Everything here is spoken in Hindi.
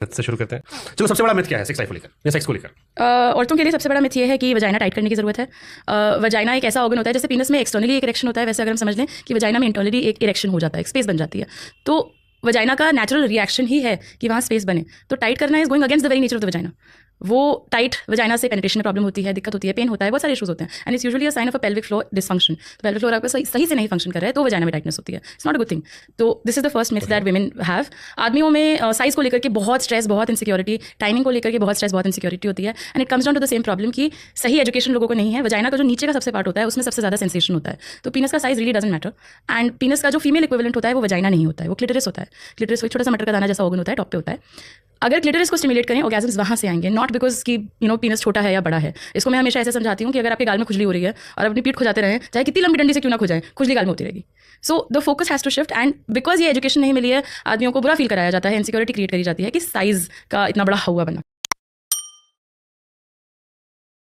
से शुरू करते हैं। चलो, सबसे बड़ा मिथ क्या है सेक्स लाइफ को लेकर या सेक्स को लेकर? औरतों के लिए सबसे बड़ा मिथ ये है कि वजाइना टाइट करने की ज़रूरत है। वजाइना एक ऐसा ऑर्गन होता है, जैसे पीनस में एक्सटर्नली एक इरेक्शन होता है, वैसे अगर हम समझ लें कि वजाइना में इंटरनली एक इरेक्शन हो जाता है, एक स्पेस बन जाती है। तो वजाइना का नेचुरल रिएक्शन ही है कि वहाँ स्पेस बने। तो टाइट करना is going against the very nature of the vagina. वो टाइट वजाइना से पेनिट्रेशन में प्रॉब्लम होती है, दिक्कत होती है, पेन होता है, बहुत सारे इश्यूज होते हैं। And it's usually a sign of a pelvic floor dysfunction. Pelvic floor आपका सही से नहीं फंक्शन कर रहा है तो वजाइना में टाइटनेस होती है। It's not a good thing. तो this is the first myth that women have. आदमियों में साइज को लेकर के बहुत स्ट्रेस, बहुत इनसिक्योरिटी, टाइमिंग को लेकर के बहुत स्ट्रेस, बहुत इनसिक्योरिटी होती है। And it comes down to the same problem कि सही एजुकेशन लोगों को नहीं है। वजाइना का जो नीचे का सबसे पार्ट होता है उसमें सबसे ज़्यादा सेंसेशन होता है। तो पीनस का size really doesn't matter. And पीनस का जो फीमेल इक्विवेलेंट होता है वो वजाइना नहीं होता है, वो क्लिटरिस होता है। क्लिटरिस छोटा सा मटर का दाना जैसा ऑर्गन होता है, टॉप पे होता है। अगर क्लिटरिस को स्टिमुलेट करें, ऑर्गेजम्स वहाँ से आएंगे, नॉट बिकॉज कि पीनस छोटा है या बड़ा है। इसको मैं हमेशा ऐसे समझाती हूँ कि अगर आपके गाल में खुजली हो रही है और अपनी पीठ खुजाते रहें, चाहे कितनी लंबी डंडी से क्यों ना खुजाएं, खुजली गाल में होती रहेगी। So the focus has to shift. And because ये एजुकेशन नहीं मिली है, आदमियों को बुरा फील कराया जाता है, इनसिक्योरिटी क्रिएट करी जाती है कि साइज का इतना बड़ा हुआ बना।